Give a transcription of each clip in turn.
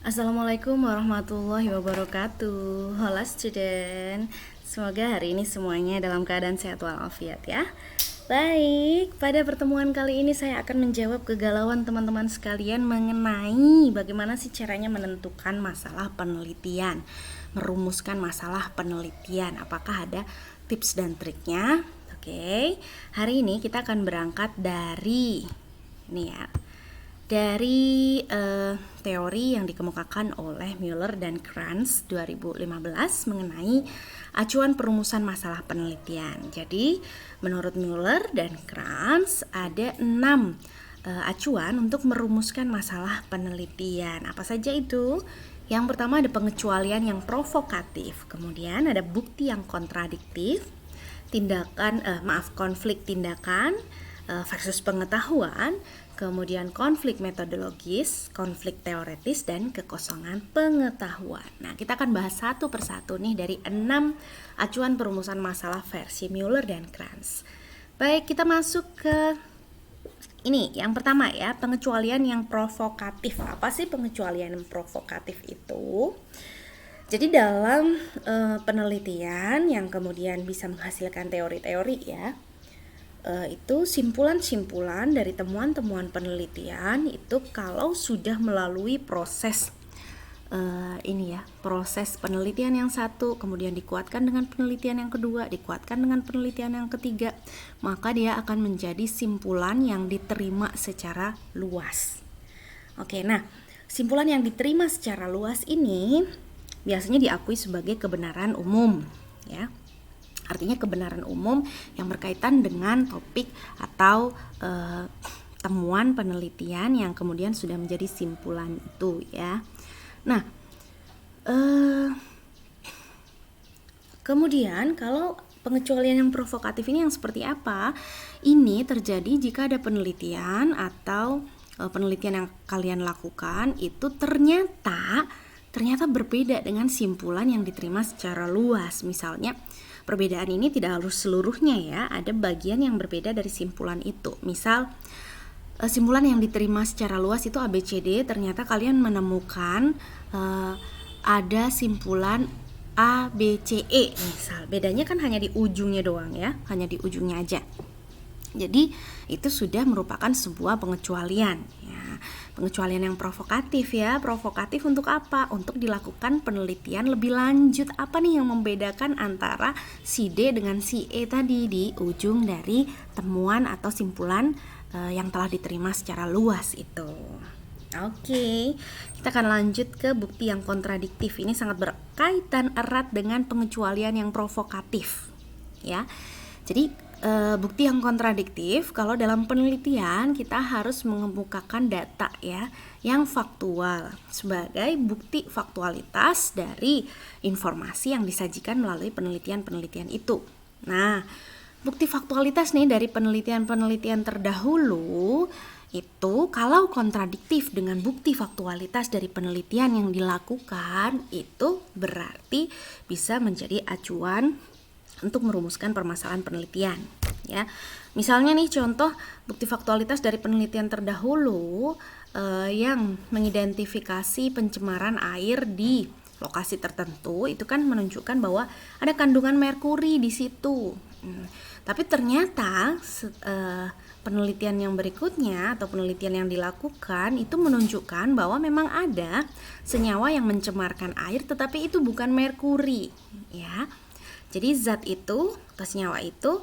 Assalamualaikum warahmatullahi wabarakatuh. Halo student, semoga hari ini semuanya dalam keadaan sehat walafiat ya. Baik, pada pertemuan kali ini saya akan menjawab kegalauan teman-teman sekalian mengenai bagaimana sih caranya menentukan masalah penelitian, merumuskan masalah penelitian. Apakah ada tips dan triknya? Oke, hari ini kita akan berangkat dari ini ya, dari teori yang dikemukakan oleh Mueller dan Kranz 2015 mengenai acuan perumusan masalah penelitian. Jadi, menurut Mueller dan Kranz ada 6 acuan untuk merumuskan masalah penelitian. Apa saja itu? Yang pertama ada pengecualian yang provokatif, kemudian ada bukti yang kontradiktif, konflik tindakan versus pengetahuan, kemudian konflik metodologis, konflik teoretis, dan kekosongan pengetahuan. Nah, kita akan bahas satu persatu nih dari 6 acuan perumusan masalah versi Mueller dan Kranz. Baik, kita masuk ke ini, yang pertama ya, pengecualian yang provokatif. Apa sih pengecualian yang provokatif itu? Jadi dalam penelitian yang kemudian bisa menghasilkan teori-teori ya, itu simpulan-simpulan dari temuan-temuan penelitian itu kalau sudah melalui proses proses penelitian yang satu, kemudian dikuatkan dengan penelitian yang kedua, dikuatkan dengan penelitian yang ketiga, maka dia akan menjadi simpulan yang diterima secara luas. Oke, nah simpulan yang diterima secara luas ini biasanya diakui sebagai kebenaran umum ya. Artinya kebenaran umum yang berkaitan dengan topik atau temuan penelitian yang kemudian sudah menjadi simpulan itu ya. Nah, kemudian kalau pengecualian yang provokatif ini yang seperti apa? Ini terjadi jika ada penelitian atau penelitian yang kalian lakukan itu ternyata berbeda dengan simpulan yang diterima secara luas. Misalnya perbedaan ini tidak harus seluruhnya ya, ada bagian yang berbeda dari simpulan itu. Misal simpulan yang diterima secara luas itu ABCD, ternyata kalian menemukan ada simpulan ABCE misal. Bedanya kan hanya di ujungnya doang ya, hanya di ujungnya aja. Jadi itu sudah merupakan sebuah pengecualian ya. Pengecualian yang provokatif ya. Provokatif untuk apa? Untuk dilakukan penelitian lebih lanjut. Apa nih yang membedakan antara si D dengan si E tadi di ujung dari temuan atau simpulan yang telah diterima secara luas itu. Oke, kita akan lanjut ke bukti yang kontradiktif. Ini sangat berkaitan erat dengan pengecualian yang provokatif ya. Jadi bukti yang kontradiktif, kalau dalam penelitian kita harus mengemukakan data ya yang faktual sebagai bukti faktualitas dari informasi yang disajikan melalui penelitian-penelitian itu. Nah, bukti faktualitas nih dari penelitian-penelitian terdahulu itu kalau kontradiktif dengan bukti faktualitas dari penelitian yang dilakukan, itu berarti bisa menjadi acuan untuk merumuskan permasalahan penelitian ya. Misalnya nih contoh bukti faktualitas dari penelitian terdahulu yang mengidentifikasi pencemaran air di lokasi tertentu, itu kan menunjukkan bahwa ada kandungan merkuri di situ. Tapi ternyata penelitian yang berikutnya atau penelitian yang dilakukan itu menunjukkan bahwa memang ada senyawa yang mencemarkan air tetapi itu bukan merkuri ya. Jadi zat itu atau senyawa itu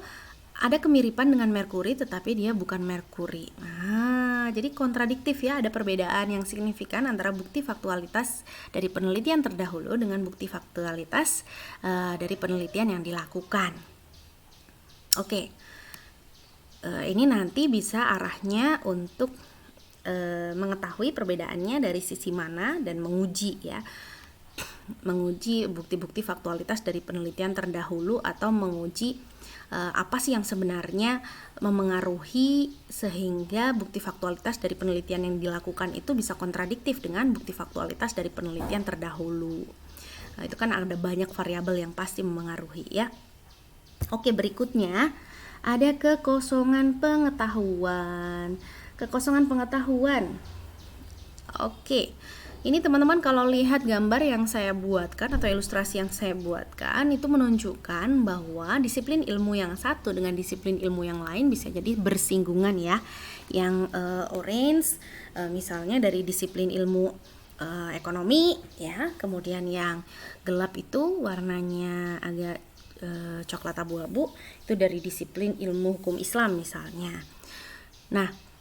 ada kemiripan dengan merkuri tetapi dia bukan merkuri. Nah, jadi kontradiktif ya, ada perbedaan yang signifikan antara bukti faktualitas dari penelitian terdahulu dengan bukti faktualitas dari penelitian yang dilakukan. Oke, ini nanti bisa arahnya untuk mengetahui perbedaannya dari sisi mana dan menguji ya. Menguji bukti-bukti faktualitas dari penelitian terdahulu atau menguji apa sih yang sebenarnya memengaruhi sehingga bukti faktualitas dari penelitian yang dilakukan itu bisa kontradiktif dengan bukti faktualitas dari penelitian terdahulu. Nah, itu kan ada banyak variabel yang pasti memengaruhi ya. Oke, berikutnya ada kekosongan pengetahuan. Kekosongan pengetahuan. Oke. Ini teman-teman kalau lihat gambar yang saya buatkan atau ilustrasi yang saya buatkan itu menunjukkan bahwa disiplin ilmu yang satu dengan disiplin ilmu yang lain bisa jadi bersinggungan ya. Yang orange misalnya dari disiplin ilmu ekonomi ya, kemudian yang gelap itu warnanya agak coklat abu-abu itu dari disiplin ilmu hukum Islam misalnya. Nah,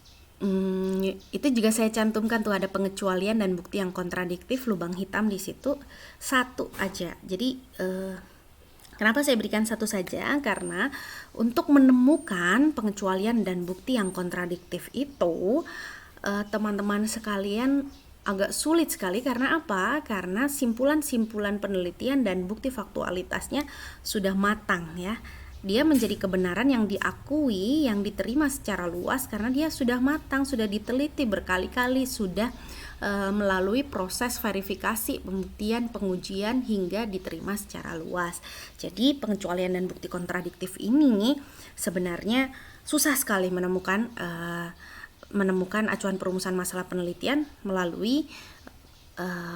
itu juga saya cantumkan tuh ada pengecualian dan bukti yang kontradiktif, lubang hitam di situ satu aja. Jadi kenapa saya berikan satu saja? Karena untuk menemukan pengecualian dan bukti yang kontradiktif itu teman-teman sekalian agak sulit sekali. Karena apa? Karena simpulan-simpulan penelitian dan bukti faktualitasnya sudah matang ya. Dia menjadi kebenaran yang diakui, yang diterima secara luas karena dia sudah matang, sudah diteliti berkali-kali, sudah melalui proses verifikasi, pembuktian, pengujian hingga diterima secara luas. Jadi pengecualian dan bukti kontradiktif ini sebenarnya susah sekali menemukan acuan perumusan masalah penelitian melalui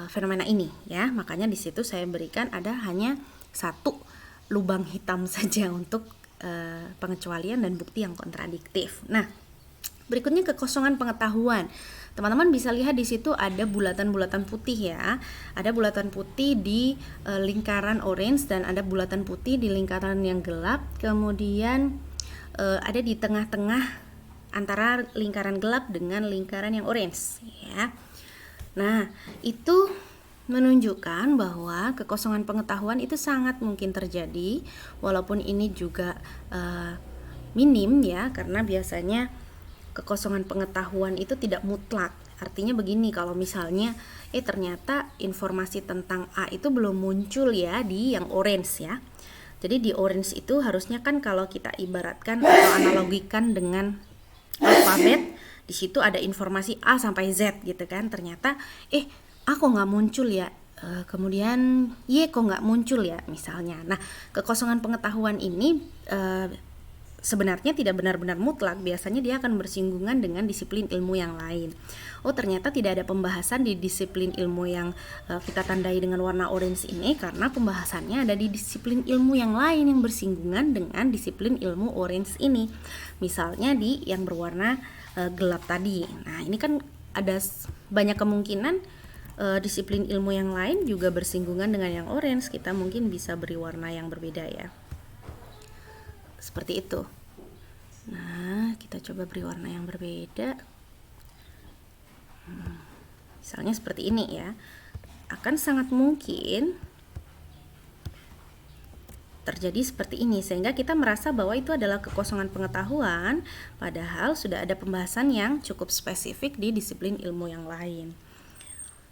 fenomena ini ya. Makanya di situ saya berikan ada hanya satu lubang hitam saja untuk pengecualian dan bukti yang kontradiktif. Nah, berikutnya kekosongan pengetahuan. Teman-teman bisa lihat di situ ada bulatan-bulatan putih ya. Ada bulatan putih di lingkaran orange dan ada bulatan putih di lingkaran yang gelap. Kemudian ada di tengah-tengah antara lingkaran gelap dengan lingkaran yang orange ya. Nah, itu menunjukkan bahwa kekosongan pengetahuan itu sangat mungkin terjadi, walaupun ini juga minim ya, karena biasanya kekosongan pengetahuan itu tidak mutlak. Artinya begini, kalau misalnya ternyata informasi tentang A itu belum muncul ya di yang orange ya. Jadi di orange itu harusnya kan kalau kita ibaratkan atau analogikan dengan alfabet, di situ ada informasi A sampai Z gitu kan. Ternyata A kok nggak muncul ya, kemudian Y kok nggak muncul ya misalnya. Nah, kekosongan pengetahuan ini sebenarnya tidak benar-benar mutlak. Biasanya dia akan bersinggungan dengan disiplin ilmu yang lain. Oh, ternyata tidak ada pembahasan di disiplin ilmu yang kita tandai dengan warna orange ini karena pembahasannya ada di disiplin ilmu yang lain yang bersinggungan dengan disiplin ilmu orange ini. Misalnya di yang berwarna gelap tadi. Nah, ini kan ada banyak kemungkinan disiplin ilmu yang lain juga bersinggungan dengan yang orange. Kita mungkin bisa beri warna yang berbeda ya, seperti itu. Nah, kita coba beri warna yang berbeda. Misalnya seperti ini ya. Akan sangat mungkin terjadi seperti ini, sehingga kita merasa bahwa itu adalah kekosongan pengetahuan, padahal sudah ada pembahasan yang cukup spesifik di disiplin ilmu yang lain.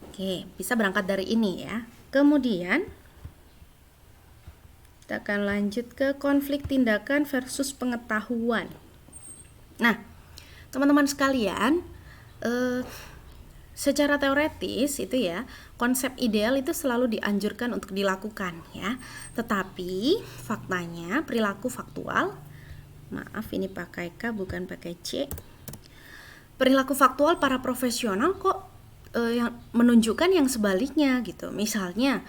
Oke, bisa berangkat dari ini ya. Kemudian kita akan lanjut ke konflik tindakan versus pengetahuan. Nah, teman-teman sekalian, secara teoretis itu ya, konsep ideal itu selalu dianjurkan untuk dilakukan ya. Tetapi faktanya perilaku faktual, maaf ini pakai K bukan pakai C. Perilaku faktual para profesional kok yang menunjukkan yang sebaliknya gitu. Misalnya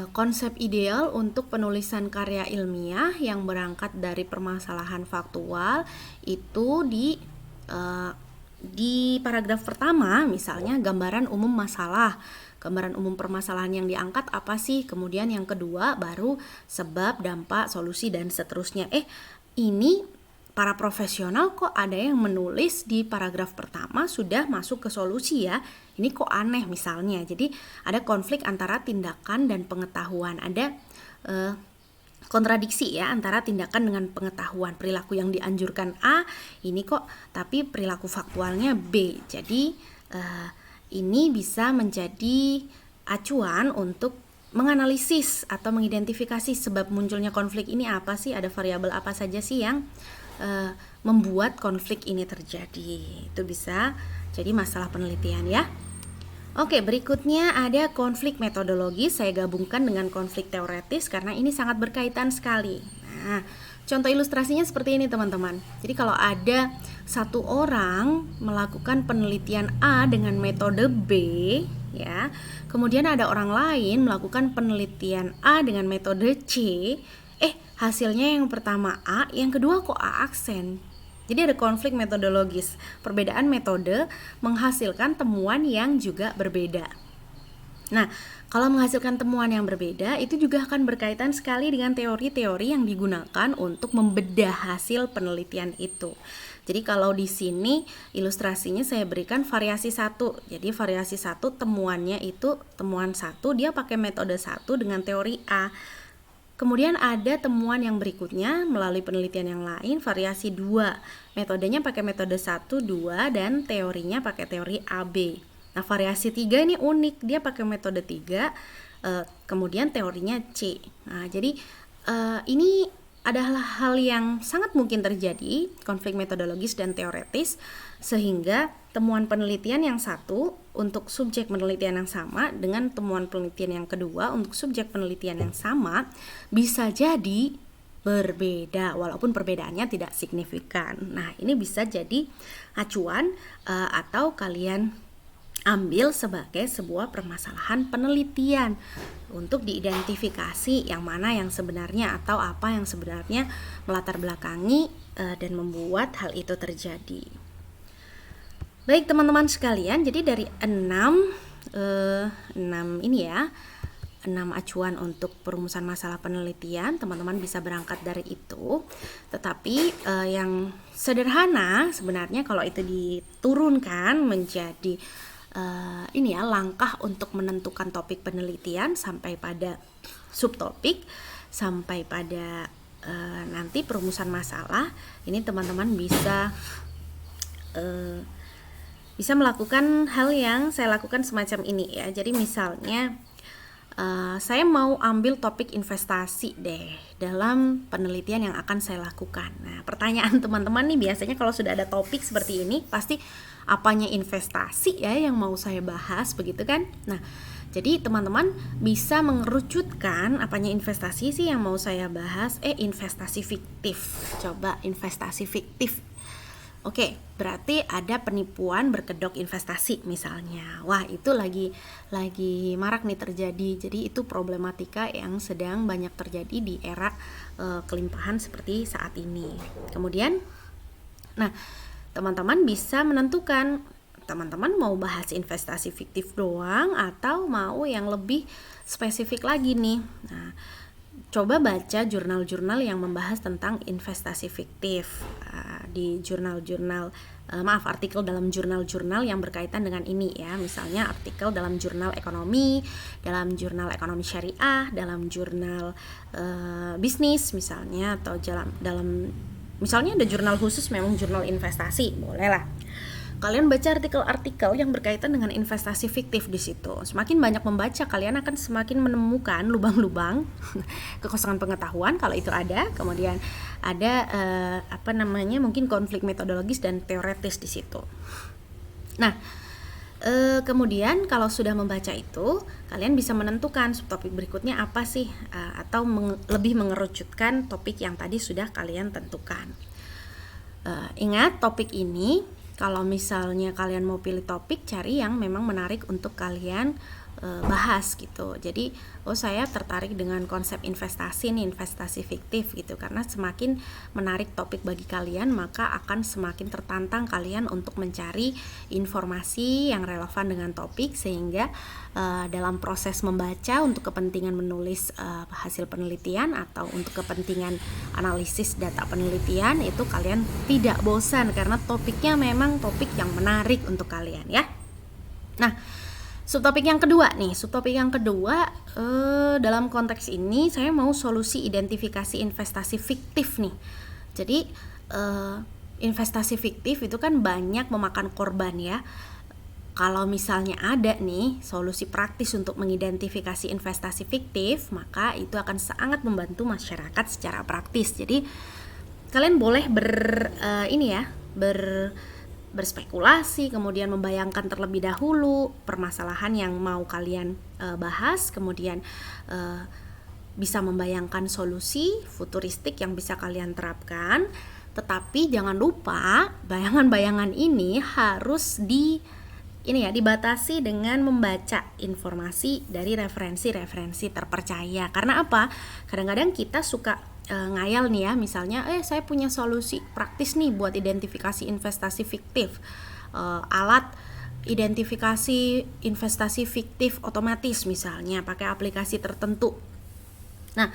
konsep ideal untuk penulisan karya ilmiah yang berangkat dari permasalahan faktual itu di paragraf pertama misalnya gambaran umum masalah, gambaran umum permasalahan yang diangkat apa sih, kemudian yang kedua baru sebab, dampak, solusi dan seterusnya. Ini para profesional kok ada yang menulis di paragraf pertama sudah masuk ke solusi ya. Ini kok aneh misalnya. Jadi ada konflik antara tindakan dan pengetahuan. Ada kontradiksi ya antara tindakan dengan pengetahuan. Perilaku yang dianjurkan A ini kok tapi perilaku faktualnya B. Jadi ini bisa menjadi acuan untuk menganalisis atau mengidentifikasi sebab munculnya konflik ini apa sih, ada variabel apa saja sih yang membuat konflik ini terjadi. Itu bisa jadi masalah penelitian ya. Oke, berikutnya ada konflik metodologis. Saya gabungkan dengan konflik teoretis karena ini sangat berkaitan sekali. Nah, contoh ilustrasinya seperti ini teman-teman. Jadi kalau ada satu orang melakukan penelitian A dengan metode B ya. Kemudian ada orang lain melakukan penelitian A dengan metode C, hasilnya yang pertama A, yang kedua kok A aksen. Jadi ada konflik metodologis. Perbedaan metode menghasilkan temuan yang juga berbeda. Nah, kalau menghasilkan temuan yang berbeda, itu juga akan berkaitan sekali dengan teori-teori yang digunakan untuk membedah hasil penelitian itu. Jadi kalau di sini ilustrasinya saya berikan variasi 1. Jadi variasi 1 temuannya itu temuan 1, dia pakai metode 1 dengan teori A. Kemudian ada temuan yang berikutnya melalui penelitian yang lain, variasi 2. Metodenya pakai metode 1, 2 dan teorinya pakai teori AB. Nah, variasi 3 ini unik, dia pakai metode 3, kemudian teorinya C. Nah, jadi ini adalah hal yang sangat mungkin terjadi, konflik metodologis dan teoretis, sehingga temuan penelitian yang satu untuk subjek penelitian yang sama dengan temuan penelitian yang kedua untuk subjek penelitian yang sama bisa jadi berbeda walaupun perbedaannya tidak signifikan. Nah, ini bisa jadi acuan atau kalian ambil sebagai sebuah permasalahan penelitian untuk diidentifikasi yang mana yang sebenarnya atau apa yang sebenarnya melatar belakangi dan membuat hal itu terjadi. Baik teman-teman sekalian, jadi dari 6 acuan untuk perumusan masalah penelitian, teman-teman bisa berangkat dari itu. Tetapi yang sederhana sebenarnya kalau itu diturunkan menjadi langkah untuk menentukan topik penelitian sampai pada subtopik, sampai pada nanti perumusan masalah. Ini teman-teman bisa melakukan hal yang saya lakukan semacam ini ya. Jadi misalnya saya mau ambil topik investasi deh dalam penelitian yang akan saya lakukan. Nah, pertanyaan teman-teman nih biasanya kalau sudah ada topik seperti ini pasti apanya investasi ya yang mau saya bahas, begitu kan? Nah, jadi teman-teman bisa mengerucutkan apanya investasi sih yang mau saya bahas. Investasi fiktif. Coba investasi fiktif. Oke, berarti ada penipuan berkedok investasi misalnya. Wah, itu lagi marak nih terjadi. Jadi itu problematika yang sedang banyak terjadi di era kelimpahan seperti saat ini. Kemudian, nah, teman-teman bisa menentukan teman-teman mau bahas investasi fiktif doang atau mau yang lebih spesifik lagi nih. Nah, coba baca jurnal-jurnal yang membahas tentang investasi fiktif di artikel dalam jurnal-jurnal yang berkaitan dengan ini ya. Misalnya artikel dalam jurnal ekonomi, dalam jurnal ekonomi syariah, dalam jurnal bisnis misalnya, atau dalam misalnya ada jurnal khusus memang jurnal investasi, bolehlah. Kalian baca artikel-artikel yang berkaitan dengan investasi fiktif di situ. Semakin banyak membaca, kalian akan semakin menemukan lubang-lubang kekosongan pengetahuan kalau itu ada. Kemudian ada mungkin konflik metodologis dan teoretis di situ. Nah, kemudian kalau sudah membaca itu, kalian bisa menentukan subtopik berikutnya apa sih, atau lebih mengerucutkan topik yang tadi sudah kalian tentukan. Ingat topik ini, kalau misalnya kalian mau pilih topik, cari yang memang menarik untuk kalian bahas gitu. Jadi, saya tertarik dengan konsep investasi nih, investasi fiktif gitu. Karena semakin menarik topik bagi kalian, maka akan semakin tertantang kalian untuk mencari informasi yang relevan dengan topik, sehingga dalam proses membaca untuk kepentingan menulis hasil penelitian atau untuk kepentingan analisis data penelitian itu kalian tidak bosan karena topiknya memang topik yang menarik untuk kalian ya. Nah, subtopik yang kedua dalam konteks ini saya mau solusi identifikasi investasi fiktif nih. Jadi investasi fiktif itu kan banyak memakan korban ya. Kalau misalnya ada nih solusi praktis untuk mengidentifikasi investasi fiktif, maka itu akan sangat membantu masyarakat secara praktis. Jadi kalian boleh berspekulasi, kemudian membayangkan terlebih dahulu permasalahan yang mau kalian bahas, kemudian bisa membayangkan solusi futuristik yang bisa kalian terapkan. Tetapi jangan lupa bayangan-bayangan ini harus ini ya, dibatasi dengan membaca informasi dari referensi-referensi terpercaya. Karena apa? Kadang-kadang kita suka ngayal nih ya, misalnya saya punya solusi praktis nih buat identifikasi investasi fiktif, alat identifikasi investasi fiktif otomatis misalnya pakai aplikasi tertentu. Nah,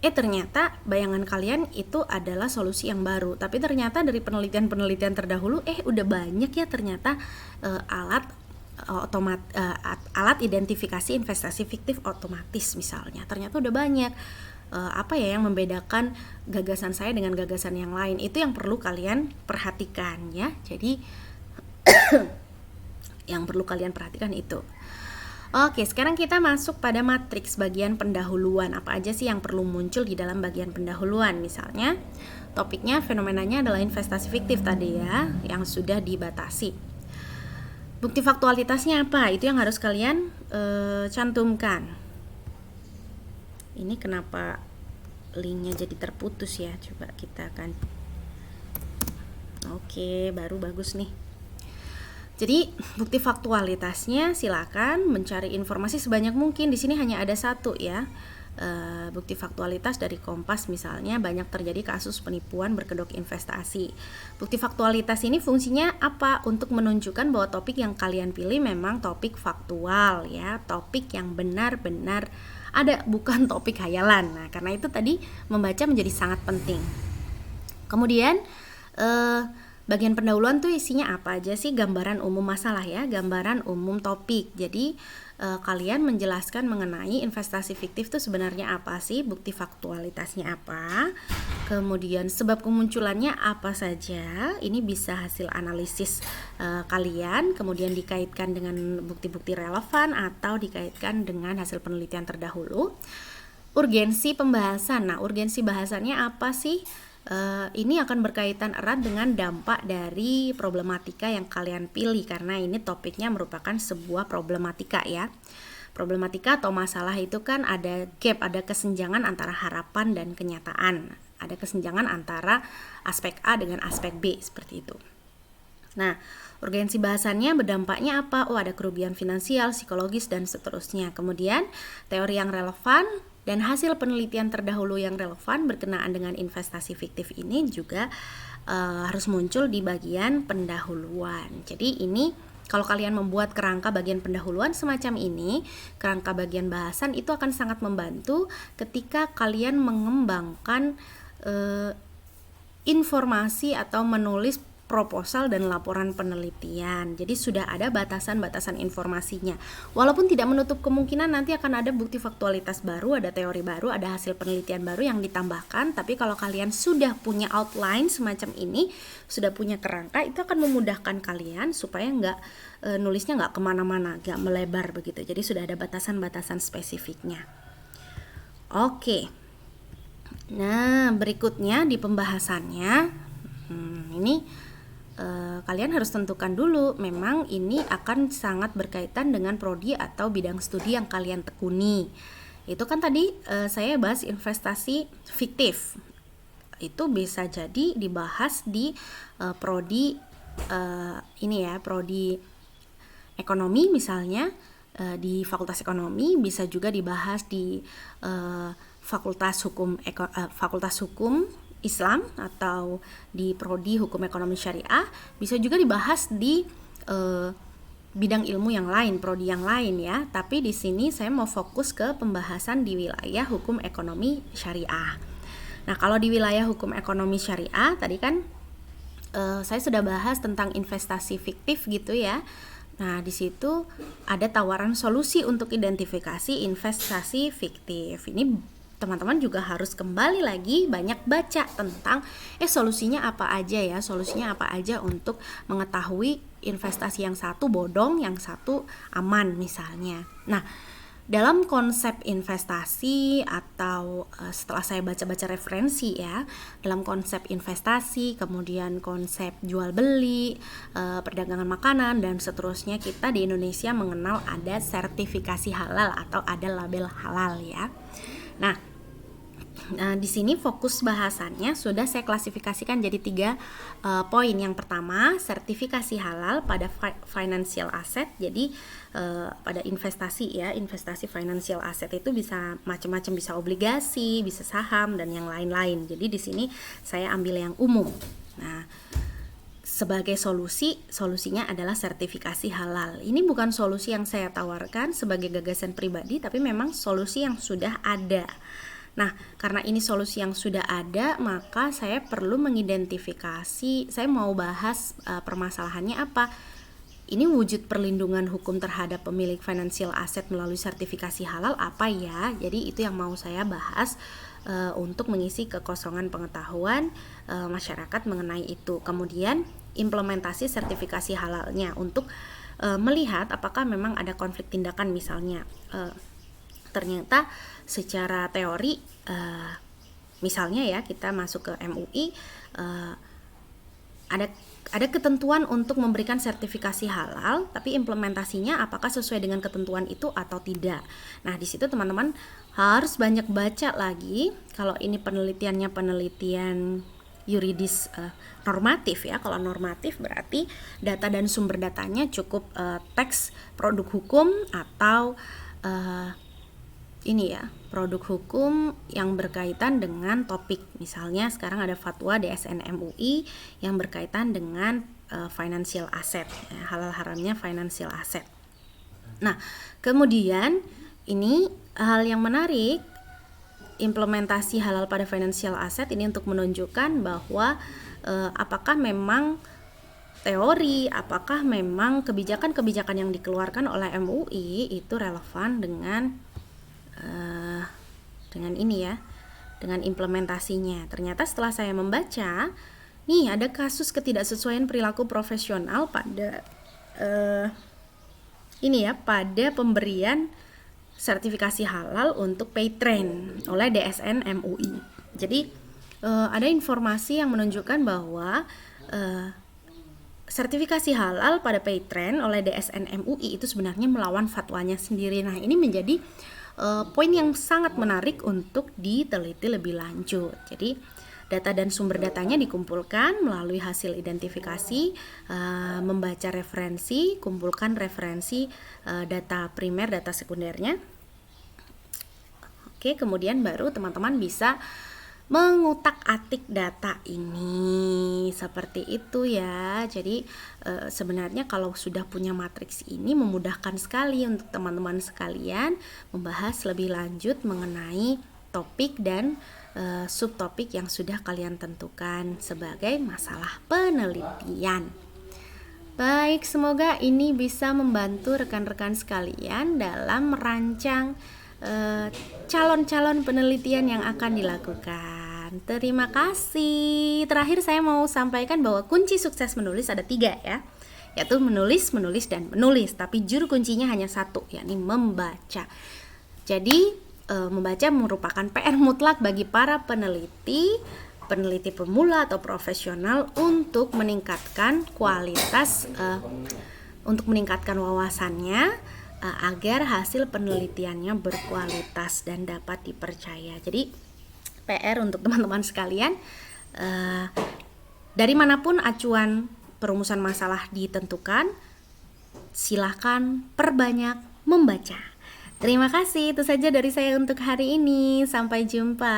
ternyata bayangan kalian itu adalah solusi yang baru, tapi ternyata dari penelitian-penelitian terdahulu udah banyak ya ternyata alat alat identifikasi investasi fiktif otomatis misalnya. Ternyata udah banyak. Apa ya yang membedakan gagasan saya dengan gagasan yang lain? Itu yang perlu kalian perhatikan ya. Jadi yang perlu kalian perhatikan itu. Oke, sekarang kita masuk pada matriks bagian pendahuluan. Apa aja sih yang perlu muncul di dalam bagian pendahuluan? Misalnya, topiknya fenomenanya adalah investasi fiktif tadi ya, yang sudah dibatasi. Bukti faktualitasnya apa? Itu yang harus kalian cantumkan. Ini kenapa linknya jadi terputus ya? Coba kita akan. Oke, baru bagus nih. Jadi bukti faktualitasnya silakan mencari informasi sebanyak mungkin. Di sini hanya ada satu ya. Bukti faktualitas dari Kompas misalnya, banyak terjadi kasus penipuan berkedok investasi. Bukti faktualitas ini fungsinya apa? Untuk menunjukkan bahwa topik yang kalian pilih memang topik faktual ya, topik yang benar-benar ada, bukan topik hayalan. Nah, karena itu tadi membaca menjadi sangat penting. Kemudian bagian pendahuluan tuh isinya apa aja sih? Gambaran umum masalah ya, gambaran umum topik. Jadi kalian menjelaskan mengenai investasi fiktif itu sebenarnya apa sih, bukti faktualitasnya apa, kemudian sebab kemunculannya apa saja. Ini bisa hasil analisis kalian, kemudian dikaitkan dengan bukti-bukti relevan atau dikaitkan dengan hasil penelitian terdahulu. Urgensi pembahasan. Nah, urgensi bahasannya apa sih? Ini akan berkaitan erat dengan dampak dari problematika yang kalian pilih, karena ini topiknya merupakan sebuah problematika ya. Problematika atau masalah itu kan ada gap, ada kesenjangan antara harapan dan kenyataan, ada kesenjangan antara aspek A dengan aspek B, seperti itu. Nah, urgensi bahasannya berdampaknya apa? Ada kerugian finansial, psikologis, dan seterusnya. Kemudian teori yang relevan dan hasil penelitian terdahulu yang relevan berkenaan dengan investasi fiktif ini juga harus muncul di bagian pendahuluan. Jadi ini kalau kalian membuat kerangka bagian pendahuluan semacam ini, kerangka bagian bahasan itu akan sangat membantu ketika kalian mengembangkan informasi atau menulis proposal dan laporan penelitian. Jadi sudah ada batasan-batasan informasinya. Walaupun tidak menutup kemungkinan nanti akan ada bukti faktualitas baru, ada teori baru, ada hasil penelitian baru yang ditambahkan. Tapi kalau kalian sudah punya outline semacam ini, sudah punya kerangka, itu akan memudahkan kalian supaya nulisnya nggak kemana-mana, nggak melebar begitu. Jadi sudah ada batasan-batasan spesifiknya. Oke. Nah, berikutnya di pembahasannya, ini kalian harus tentukan dulu memang ini akan sangat berkaitan dengan prodi atau bidang studi yang kalian tekuni. Itu kan tadi saya bahas investasi fiktif. Itu bisa jadi dibahas di prodi ini ya, prodi ekonomi misalnya, di Fakultas Ekonomi, bisa juga dibahas di Fakultas Hukum Islam atau di prodi Hukum Ekonomi Syariah, bisa juga dibahas di bidang ilmu yang lain, prodi yang lain ya. Tapi di sini saya mau fokus ke pembahasan di wilayah Hukum Ekonomi Syariah. Nah, kalau di wilayah Hukum Ekonomi Syariah tadi kan saya sudah bahas tentang investasi fiktif gitu ya. Nah, di situ ada tawaran solusi untuk identifikasi investasi fiktif. Ini teman-teman juga harus kembali lagi banyak baca tentang solusinya apa aja ya, solusinya apa aja untuk mengetahui investasi yang satu bodong, yang satu aman misalnya. Nah, dalam konsep investasi atau setelah saya baca-baca referensi ya, dalam konsep investasi, kemudian konsep jual beli, perdagangan makanan dan seterusnya, kita di Indonesia mengenal ada sertifikasi halal atau ada label halal ya. Nah, Nah, di sini fokus bahasannya sudah saya klasifikasikan jadi 3 poin. Yang pertama, sertifikasi halal pada financial asset. Jadi pada investasi ya, investasi financial asset itu bisa macam-macam, bisa obligasi, bisa saham dan yang lain-lain. Jadi di sini saya ambil yang umum. Nah, sebagai solusinya adalah sertifikasi halal. Ini bukan solusi yang saya tawarkan sebagai gagasan pribadi, tapi memang solusi yang sudah ada. Nah, karena ini solusi yang sudah ada, maka saya perlu mengidentifikasi, saya mau bahas permasalahannya apa. Ini wujud perlindungan hukum terhadap pemilik financial asset melalui sertifikasi halal apa ya? Jadi itu yang mau saya bahas untuk mengisi kekosongan pengetahuan masyarakat mengenai itu. Kemudian implementasi sertifikasi halalnya untuk melihat apakah memang ada konflik tindakan misalnya. Ternyata secara teori misalnya ya kita masuk ke MUI ada ketentuan untuk memberikan sertifikasi halal, tapi implementasinya apakah sesuai dengan ketentuan itu atau tidak. Nah, di situ teman-teman harus banyak baca lagi. Kalau ini penelitiannya penelitian yuridis normatif ya. Kalau normatif berarti data dan sumber datanya cukup teks produk hukum atau ini ya, produk hukum yang berkaitan dengan topik. Misalnya sekarang ada fatwa DSN MUI yang berkaitan dengan financial asset, ya, halal haramnya financial asset. Nah, kemudian ini hal yang menarik, implementasi halal pada financial asset ini untuk menunjukkan bahwa apakah memang teori, apakah memang kebijakan-kebijakan yang dikeluarkan oleh MUI itu relevan dengan ini ya, dengan implementasinya. Ternyata setelah saya membaca, nih ada kasus ketidaksesuaian perilaku profesional pada ini ya, pada pemberian sertifikasi halal untuk pay train oleh DSN MUI. Jadi ada informasi yang menunjukkan bahwa sertifikasi halal pada pay train oleh DSN MUI itu sebenarnya melawan fatwanya sendiri. Nah, ini menjadi poin yang sangat menarik untuk diteliti lebih lanjut. Jadi data dan sumber datanya dikumpulkan melalui hasil identifikasi, membaca referensi, kumpulkan referensi data primer, data sekundernya. Oke, kemudian baru teman-teman bisa mengutak-atik data ini seperti itu ya. Jadi sebenarnya kalau sudah punya matriks ini memudahkan sekali untuk teman-teman sekalian membahas lebih lanjut mengenai topik dan subtopik yang sudah kalian tentukan sebagai masalah penelitian. Baik, semoga ini bisa membantu rekan-rekan sekalian dalam merancang calon-calon penelitian yang akan dilakukan. Terima kasih. Terakhir saya mau sampaikan bahwa kunci sukses menulis ada 3 ya, yaitu menulis, menulis, dan menulis. Tapi juru kuncinya hanya 1, yakni membaca. Jadi membaca merupakan PR mutlak bagi para peneliti pemula atau profesional untuk meningkatkan kualitas, untuk meningkatkan wawasannya agar hasil penelitiannya berkualitas dan dapat dipercaya. Jadi PR untuk teman-teman sekalian, dari manapun acuan perumusan masalah ditentukan, silahkan perbanyak membaca. Terima kasih, itu saja dari saya untuk hari ini. Sampai jumpa.